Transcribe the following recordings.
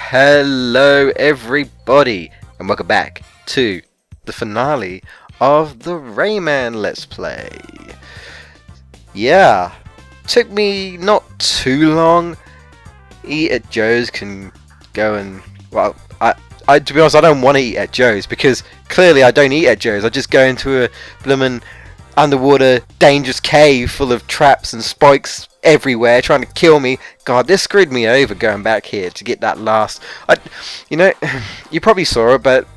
Hello everybody and welcome back to the finale of the Rayman Let's Play. Yeah, took me not too long. Eat at Joe's can go and, well, I to be honest, I don't want to eat at Joe's because clearly I don't eat at Joe's. I just go into a bloomin' underwater dangerous cave full of traps and spikes everywhere trying to kill me. God, this screwed me over going back here to get that last. You probably saw it, but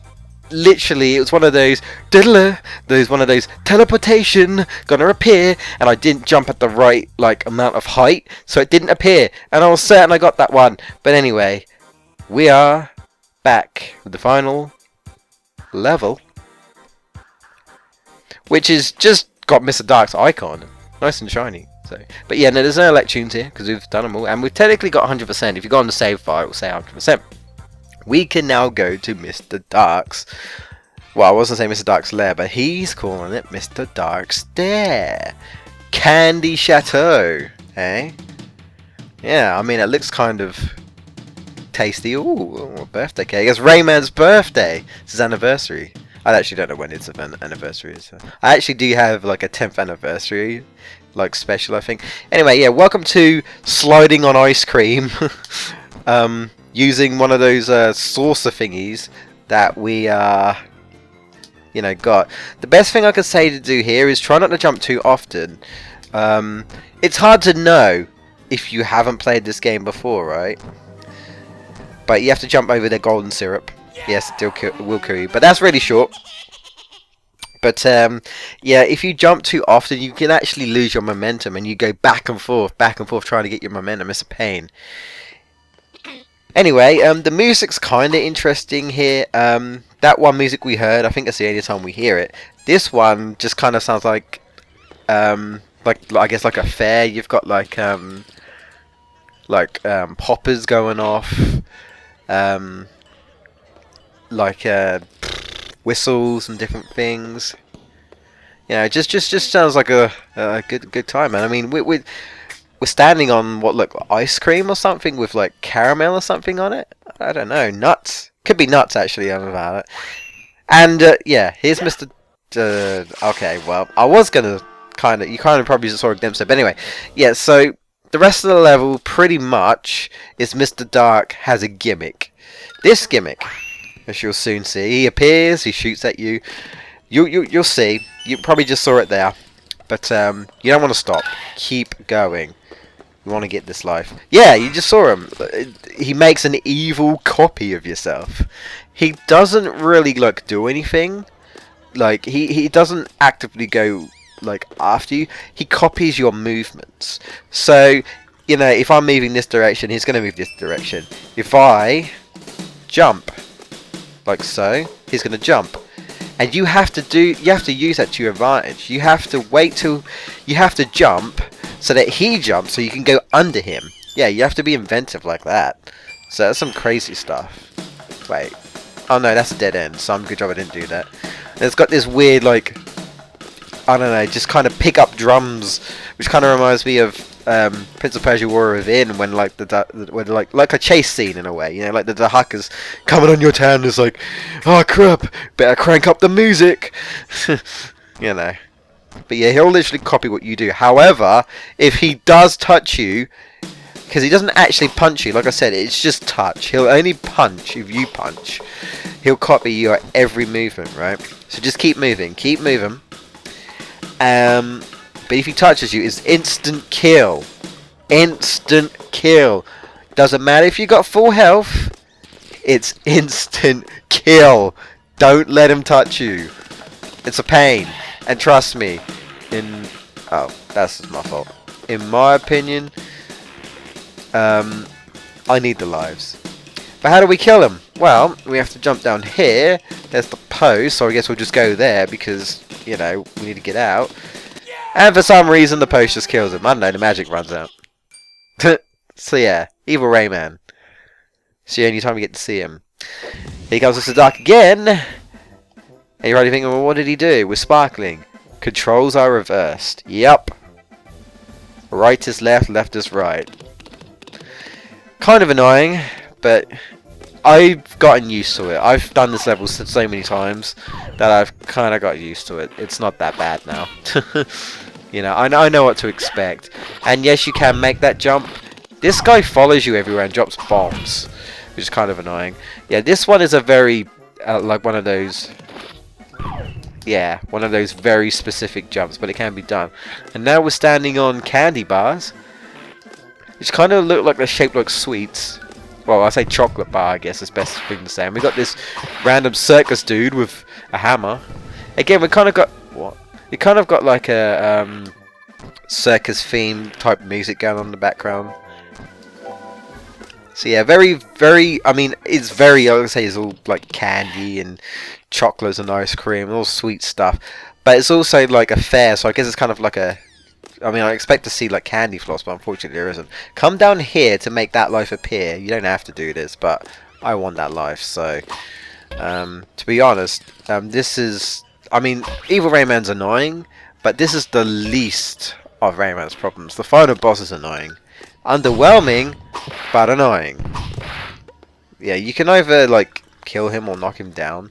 literally it was one of those teleportation gonna appear, and I didn't jump at the right amount of height, so it didn't appear, and I was certain I got that one. But anyway, we are back with the final level, which is just got Mr. Dark's icon, nice and shiny. So, but yeah, no, there's no elect tunes here because we've done them all, and we've technically got 100%. If you go on the save file, it will say 100%. We can now go to Mr. Dark's. Well, I wasn't saying Mr. Dark's lair, but he's calling it Mr. Dark's Dare. Candy Chateau, eh? Yeah, I mean, it looks kind of tasty. Ooh, birthday cake. It's Rayman's birthday. It's his anniversary. I actually don't know when its anniversary is. I actually do have like a 10th anniversary special, I think. Anyway, yeah, welcome to sliding on ice cream. Using one of those saucer thingies that we got. The best thing I could say to do here is try not to jump too often. It's hard to know if you haven't played this game before, right? But you have to jump over the golden syrup. Yes, it will kill you, but that's really short. But yeah, if you jump too often, you can actually lose your momentum, and you go back and forth, trying to get your momentum. It's a pain. Anyway, the music's kind of interesting here. That one music we heard, I think that's the only time we hear it. This one just kind of sounds like I guess like a fair. You've got poppers going off, whistles and different things. You know, just sounds like a good time, man. I mean, we're standing on what look like ice cream or something with like caramel or something on it. I don't know, nuts. Could be nuts actually. I'm about it. And yeah, here's Mr. Okay, well, I was gonna you kind of probably just saw a glimpse of it. But anyway, yeah. So the rest of the level pretty much is Mr. Dark has a gimmick. This gimmick, as you'll soon see, he appears, he shoots at you. You'll see. You probably just saw it there, but you don't want to stop. Keep going. You want to get this life. Yeah, you just saw him. He makes an evil copy of yourself. He doesn't really do anything. He doesn't actively go after you. He copies your movements. So if I'm moving this direction, he's going to move this direction. If I jump like so, he's going to jump. And you have to use that to your advantage. You have to wait till you have to jump so that he jumps so you can go under him. Yeah, you have to be inventive like that. So that's some crazy stuff. Wait. Oh no, that's a dead end. So I'm good job I didn't do that. And it's got this weird I don't know, just kind of pick up drums, which kind of reminds me of Prince of Persia: War Within, when like a chase scene in a way, like the Dahakas coming on your town is like, oh crap, better crank up the music, But yeah, he'll literally copy what you do. However, if he does touch you, because he doesn't actually punch you, like I said, it's just touch. He'll only punch if you punch. He'll copy your every movement, right? So just keep moving, But if he touches you, it's instant kill. Instant kill. Doesn't matter if you got full health. It's instant kill. Don't let him touch you. It's a pain. And trust me, oh, that's my fault. In my opinion, I need the lives. But how do we kill him? Well, we have to jump down here. There's the post, so I guess we'll just go there because, we need to get out. And for some reason, the post just kills him. I don't know, the magic runs out. So yeah, evil Rayman. It's the only time we get to see him. Here comes Mr. Dark again. And you're already thinking, well, what did he do? We're sparkling. Controls are reversed. Yup. Right is left, left is right. Kind of annoying, but I've gotten used to it. I've done this level so many times that I've kind of got used to it. It's not that bad now. You know, I know what to expect. And yes, you can make that jump. This guy follows you everywhere and drops bombs, which is kind of annoying. Yeah, this one is a very, like one of those, yeah, one of those very specific jumps, but it can be done. And now we're standing on candy bars, which kind of look like they're shaped like sweets. Well, I say chocolate bar, I guess is best thing to say. And we got this random circus dude with a hammer. Again, we kind of got, what? You kind of got like a circus theme type music going on in the background. So yeah, very, I mean, it's very, I would say it's all like candy and chocolates and ice cream and all sweet stuff. But it's also like a fair, so I guess it's kind of like a, I mean, I expect to see like candy floss, but unfortunately there isn't. Come down here to make that life appear. You don't have to do this, but I want that life, so to be honest, this is, I mean, Evil Rayman's annoying, but this is the least of Rayman's problems. The final boss is annoying. Underwhelming, but annoying. Yeah, you can either, like, kill him or knock him down.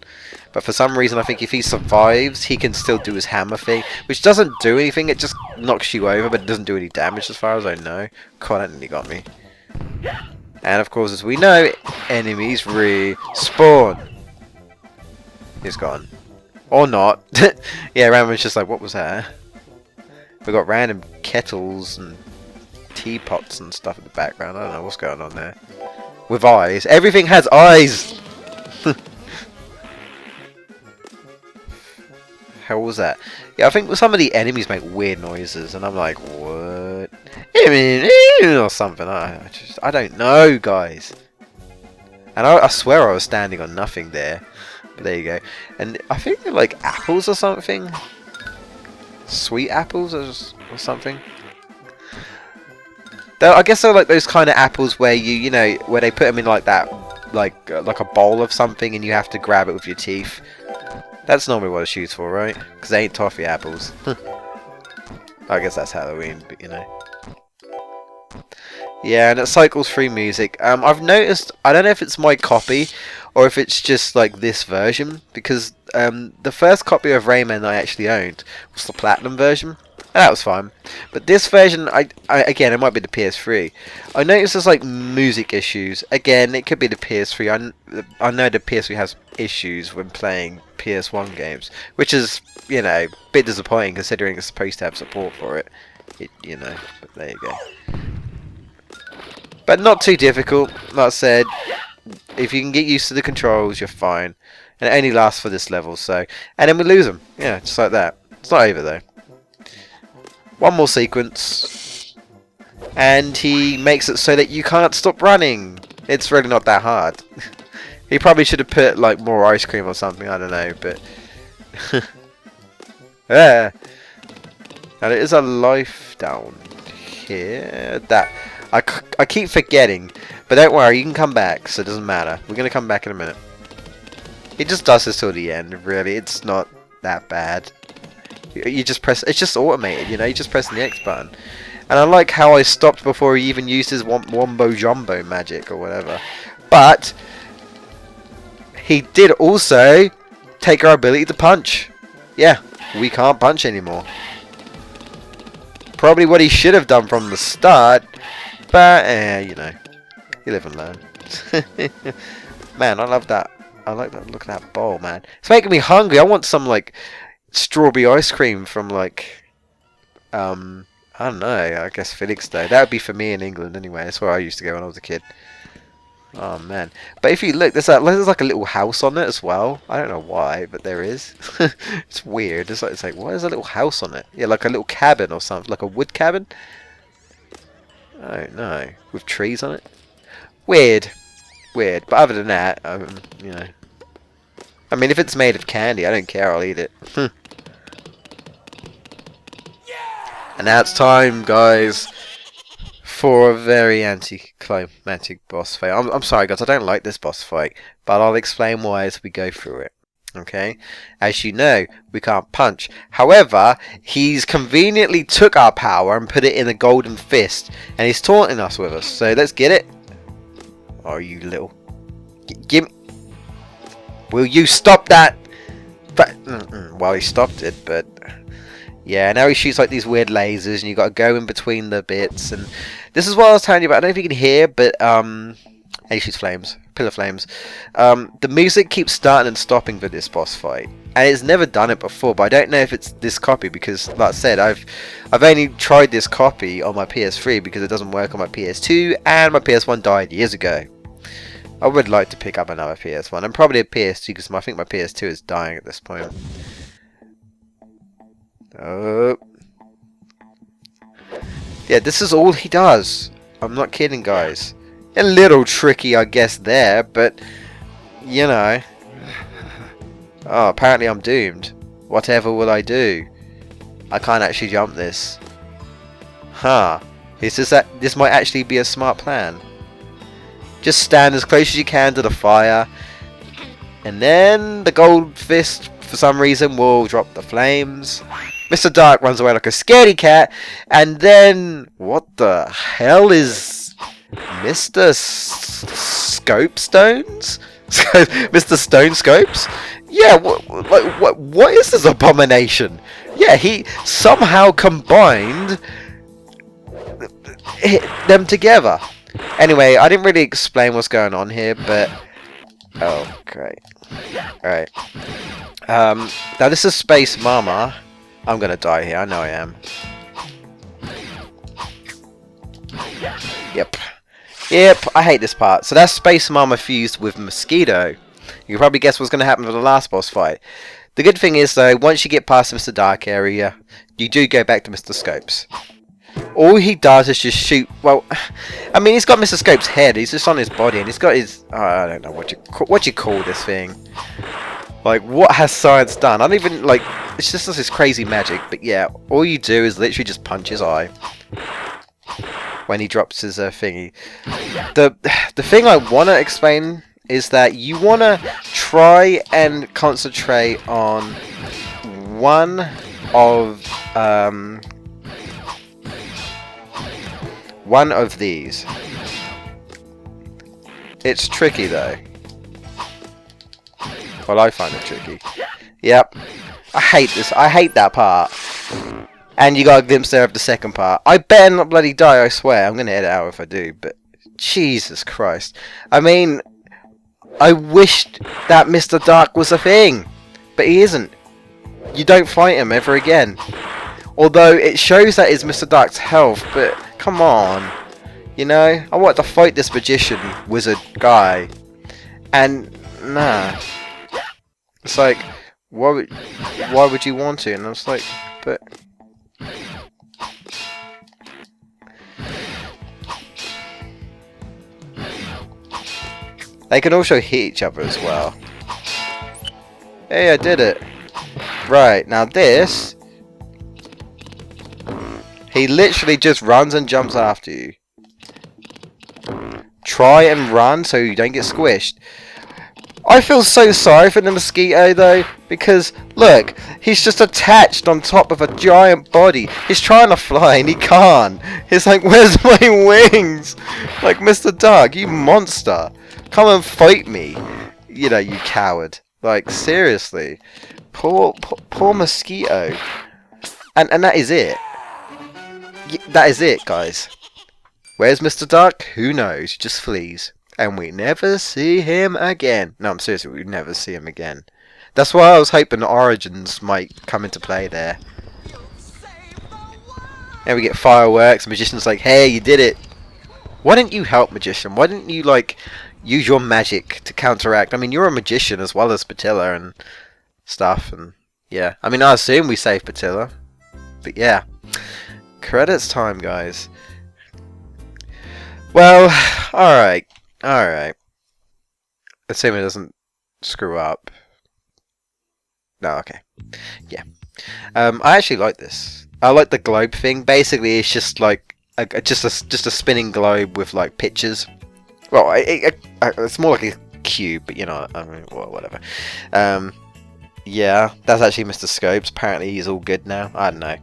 But for some reason, I think if he survives, he can still do his hammer thing. Which doesn't do anything, it just knocks you over, but it doesn't do any damage as far as I know. God, that nearly got me. And of course, as we know, enemies respawn. He's gone. Or not. Yeah, Rayman's just like, what was that? We got random kettles and teapots and stuff in the background. I don't know what's going on there. With eyes. Everything has eyes! How was that? Yeah, I think some of the enemies make weird noises, and I'm like, what? Or something. I don't know, guys. And I swear I was standing on nothing there. But there you go. And I think they're like apples or something. Sweet apples or something. Though I guess they're like those kind of apples where you know, where they put them in like that, like a bowl of something, and you have to grab it with your teeth. That's normally what it's used for, right? Because they ain't toffee apples. I guess that's Halloween, but you know. Yeah, and it cycles through music. I've noticed, I don't know if it's my copy or if it's just like this version, because the first copy of Rayman I actually owned was the Platinum version, and that was fine. But this version, I again, it might be the PS3. I noticed there's like music issues. Again, it could be the PS3. I know the PS3 has issues when playing PS1 games, which is, you know, a bit disappointing considering it's supposed to have support for it. You know, but there you go. But not too difficult. Like I said, if you can get used to the controls, you're fine. And it only lasts for this level, so. And then we lose them. Yeah, just like that. It's not over though. One more sequence. And he makes it so that you can't stop running. It's really not that hard. He probably should have put like more ice cream or something, I don't know, but. Yeah. And it is a life down here. That. I keep forgetting, but don't worry, you can come back, so it doesn't matter. We're going to come back in a minute. It just does this till the end, really. It's not that bad. You just press, it's just automated, you know, you just press the X button. And I like how I stopped before he even used his wombo jumbo magic or whatever. But he did also take our ability to punch. Yeah, we can't punch anymore. Probably what he should have done from the start. But, you know, you live and learn. Man, I love that. I like that. Look at that bowl, man. It's making me hungry. I want some, like, strawberry ice cream from, like, I don't know. I guess Felixstowe. That would be for me in England anyway. That's where I used to go when I was a kid. Oh, man. But if you look, there's like a little house on it as well. I don't know why, but there is. It's weird. It's like, why is a little house on it? Yeah, like a little cabin or something. Like a wood cabin? Oh no, with trees on it. Weird, weird. But other than that, you know, I mean, if it's made of candy, I don't care. I'll eat it. And now it's time, guys, for a very anticlimactic boss fight. I'm sorry, guys. I don't like this boss fight, but I'll explain why as we go through it. Okay, as you know, we can't punch. However, he's conveniently took our power and put it in a golden fist, and he's taunting us with us. So let's get it. Oh, you little Give me... Will you stop that? But well, he stopped it, but yeah. Now he shoots like these weird lasers, and you got to go in between the bits. And this is what I was telling you about. I don't know if you can hear, but he shoots flames, pillar flames. The music keeps starting and stopping for this boss fight, and it's never done it before. But I don't know if it's this copy because, like I said, I've only tried this copy on my PS3 because it doesn't work on my PS2, and my PS1 died years ago. I would like to pick up another PS1 and probably a PS2 because I think my PS2 is dying at this point. Oh. Yeah, this is all he does. I'm not kidding, guys. A little tricky, I guess, there, but you know. Oh, apparently I'm doomed. Whatever will I do? I can't actually jump this. Huh. This might actually be a smart plan. Just stand as close as you can to the fire, and then the gold fist, for some reason, will drop the flames. Mr. Dark runs away like a scaredy cat, and then what the hell is Mr. Scope Stones? Mr. Stone Scopes? Yeah, what is this abomination? Yeah, he somehow combined them together. Anyway, I didn't really explain what's going on here, but oh, great. Alright. Now this is Space Mama. I'm gonna die here, I know I am. Yep. Yep, I hate this part. So that's Space Mama fused with Mosquito. You can probably guess what's gonna happen for the last boss fight. The good thing is though, once you get past Mr. Dark area, you do go back to Mr. Scopes. All he does is just shoot. Well, I mean, he's got Mr. Scope's head. He's just on his body, and he's got his. Oh, I don't know what you call this thing. Like, what has science done? I don't even like. It's just this crazy magic. But yeah, all you do is literally just punch his eye when he drops his thingy. The thing I want to explain is that you want to try and concentrate on one of these. It's tricky though. Well, I find it tricky. Yep. I hate this. I hate that part. And you got a glimpse there of the second part. I better not bloody die, I swear. I'm going to edit out if I do, but Jesus Christ. I mean, I wished that Mr. Dark was a thing, but he isn't. You don't fight him ever again. Although it shows that it's Mr. Dark's health, but come on. You know, I want to fight this magician wizard guy, and nah. It's like, why would you want to? And I was like, but they can also hit each other as well. Hey, I did it. Right, now this, he literally just runs and jumps after you. Try and run so you don't get squished. I feel so sorry for the mosquito though, because look, he's just attached on top of a giant body. He's trying to fly and he can't. He's like, where's my wings? Like, Mr. Dark, you monster. Come and fight me. You know, you coward. Like, seriously. Poor mosquito. And that is it. That is it, guys. Where's Mr. Dark? Who knows? He just flees. And we never see him again. No, I'm serious, we never see him again. That's why I was hoping Origins might come into play there. And we get fireworks, Magician's like, hey, you did it. Why didn't you help, Magician? Why didn't you, like, use your magic to counteract? I mean, you're a magician as well as Patilla and stuff, and yeah. I mean, I assume we saved Patilla. But yeah. Credits time, guys. Well, alright. Alright. Assume it doesn't screw up. No, okay. Yeah. I actually like this. I like the globe thing. Basically, it's just like just a spinning globe with like pictures. Well, it's more like a cube, but you know, I mean, well, whatever. Yeah, that's actually Mr. Scopes. Apparently, he's all good now. I don't know.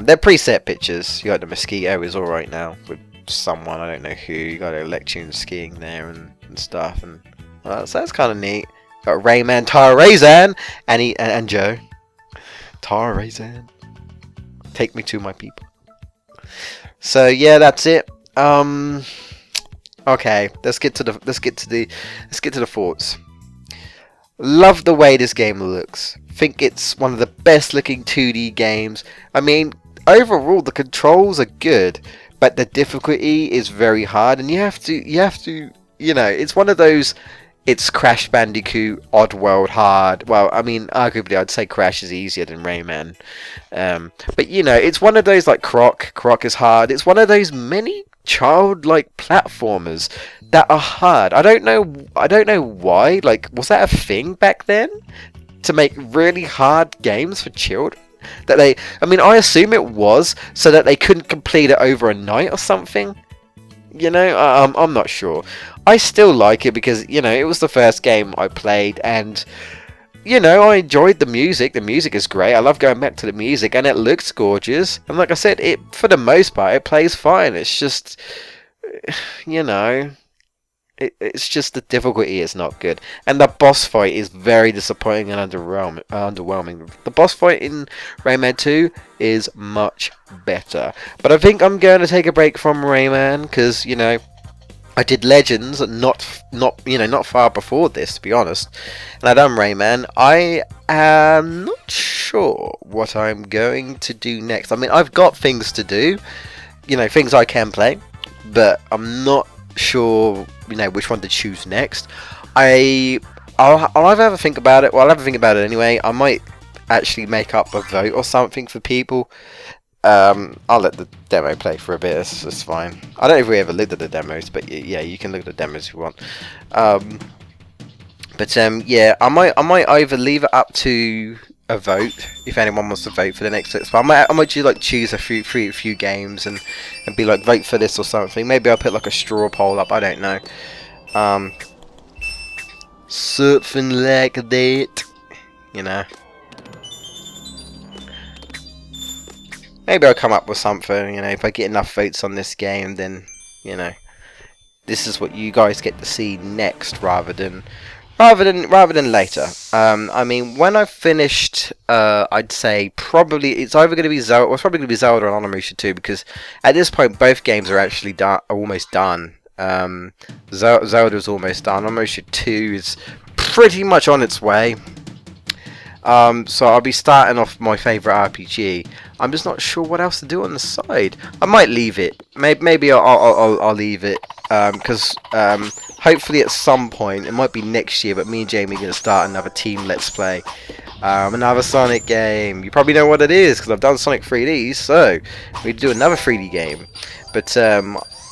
They're preset pictures. You got the mosquito is all right now with someone, I don't know who. You got Electune skiing there and stuff, and So that's kind of neat. Got Rayman, Tarazan, and Joe. Tarazan, take me to my people. So yeah, that's it. Okay, let's get to the thoughts. Love the way this game looks. Think it's one of the best looking 2D games. I mean, overall the controls are good, but the difficulty is very hard, and you have to, you know, it's one of those. It's Crash Bandicoot, Oddworld hard. Well, I mean, arguably I'd say Crash is easier than Rayman. But you know, it's one of those like Croc. Croc is hard. It's one of those many childlike platformers that are hard. I don't know why. Like, was that a thing back then? To make really hard games for children? I mean, I assume it was so that they couldn't complete it over a night or something. You know, I'm not sure. I still like it because, you know, it was the first game I played, and, you know, I enjoyed the music. The music is great. I love going back to the music, and it looks gorgeous. And like I said, it, for the most part, it plays fine. It's just, you know, it's just the difficulty is not good. And the boss fight is very disappointing and underwhelming. The boss fight in Rayman 2 is much better. But I think I'm going to take a break from Rayman because, you know, I did Legends not far before this, to be honest. And I done Rayman. I am not sure what I'm going to do next. I mean, I've got things to do, you know, things I can play, but I'm not sure, you know, which one to choose next. I'll either have a think about it. Well, I'll have a think about it anyway. I might actually make up a vote or something for people. I'll let the demo play for a bit. It's fine. I don't know if we ever looked at the demos, but yeah, you can look at the demos if you want. Yeah, I might either leave it up to a vote if anyone wants to vote for the next expo. I might just like choose a few games and be like, vote for this or something. Maybe I'll put like a straw poll up. I don't know. Something like that, you know. Maybe I'll come up with something, you know, if I get enough votes on this game, then, you know, this is what you guys get to see next rather than later. I mean, when I've finished, I'd say probably it's either going to be Zelda, well, it's probably going to be Zelda and Abominations 2, because at this point both games are actually almost done. Zelda's almost done. Abominations 2 is pretty much on its way. So I'll be starting off my favourite RPG. I'm just not sure what else to do on the side. I might leave it. Maybe I'll leave it. Because hopefully at some point, it might be next year, but me and Jamie are going to start another team Let's Play. Another Sonic game. You probably know what it is because I've done Sonic 3D. So we do another 3D game. But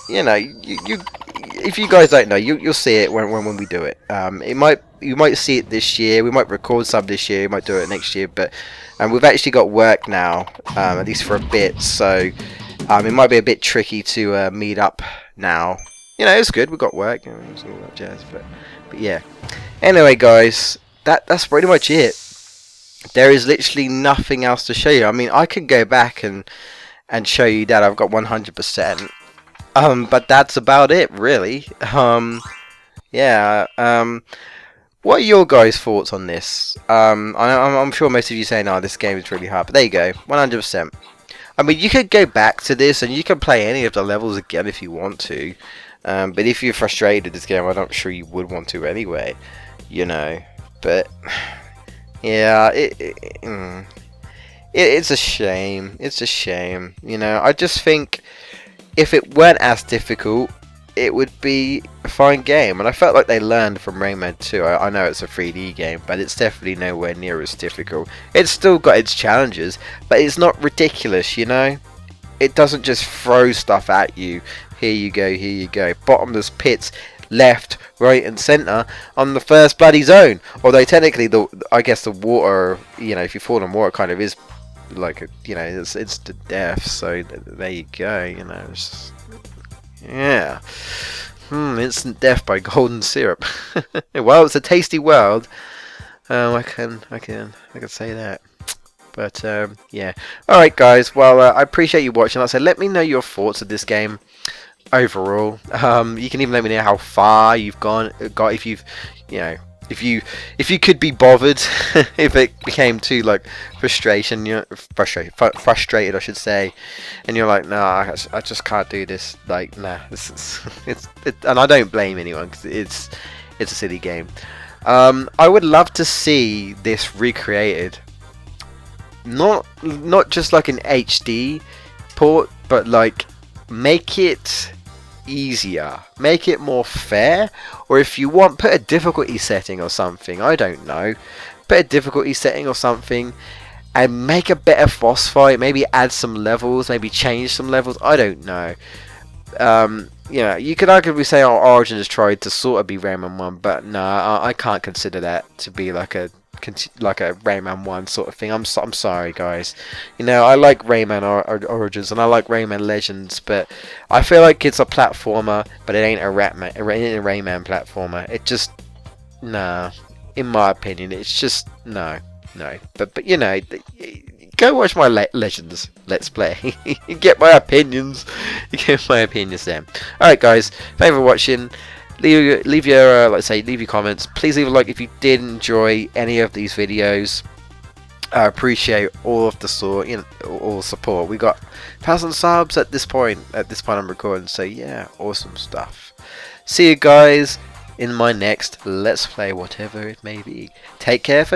you know, if you guys don't know, you'll see it when we do it. You might see it this year. We might record some this year. We might do it next year. But we've actually got work now, at least for a bit. So it might be a bit tricky to meet up now. You know, it's good. We've got work and all that jazz. But yeah. Anyway, guys, that's pretty much it. There is literally nothing else to show you. I mean, I could go back and show you that I've got 100%. But that's about it, really. Yeah. What are your guys' thoughts on this? I'm sure most of you say, no, this game is really hard. But there you go, 100%. I mean, you could go back to this and you can play any of the levels again if you want to. But if you're frustrated with this game, I'm not sure you would want to anyway. You know. But yeah, it's a shame. It's a shame. You know, I just think if it weren't as difficult, it would be a fine game. And I felt like they learned from Rayman 2. I know it's a 3D game, but it's definitely nowhere near as difficult. It's still got its challenges, but it's not ridiculous, you know? It doesn't just throw stuff at you. Here you go, here you go. Bottomless pits, left, right and centre on the first bloody zone. Although technically, I guess the water, you know, if you fall in water, kind of is like a, you know, it's to death. So there you go, you know. It's, yeah. Instant death by golden syrup. Well, it's a tasty world. I can say that. But yeah. All right, guys. Well, I appreciate you watching. Like I said, let me know your thoughts of this game overall. You can even let me know how far you've got, if you've, you know, if you could be bothered, if it became too like frustrated, I should say, and you're like, nah, I just can't do this. Like, nah, this is and I don't blame anyone because it's a silly game. I would love to see this recreated, not just like an HD port, but like make it easier, make it more fair, or if you want, put a difficulty setting or something. I don't know, put a difficulty setting or something, and make a better boss fight. Maybe add some levels, maybe change some levels. I don't know. You know, you could arguably say our Origin has tried to sort of be Rayman 1, but no, I can't consider that to be like a Rayman 1 sort of thing. I'm sorry, guys. You know, I like Rayman Origins and I like Rayman Legends, but I feel like it's a platformer, but it ain't a Rayman platformer. It just, nah. In my opinion, it's just no. But you know, go watch my Legends Let's Play. You get my opinions. You get my opinions then. Alright, guys. Thank you for watching. Leave your leave your comments. Please leave a like if you did enjoy any of these videos. I appreciate all of the all the support. We got 1,000 subs at this point. I'm recording, so yeah, awesome stuff. See you guys in my next Let's Play, whatever it may be. Take care for now.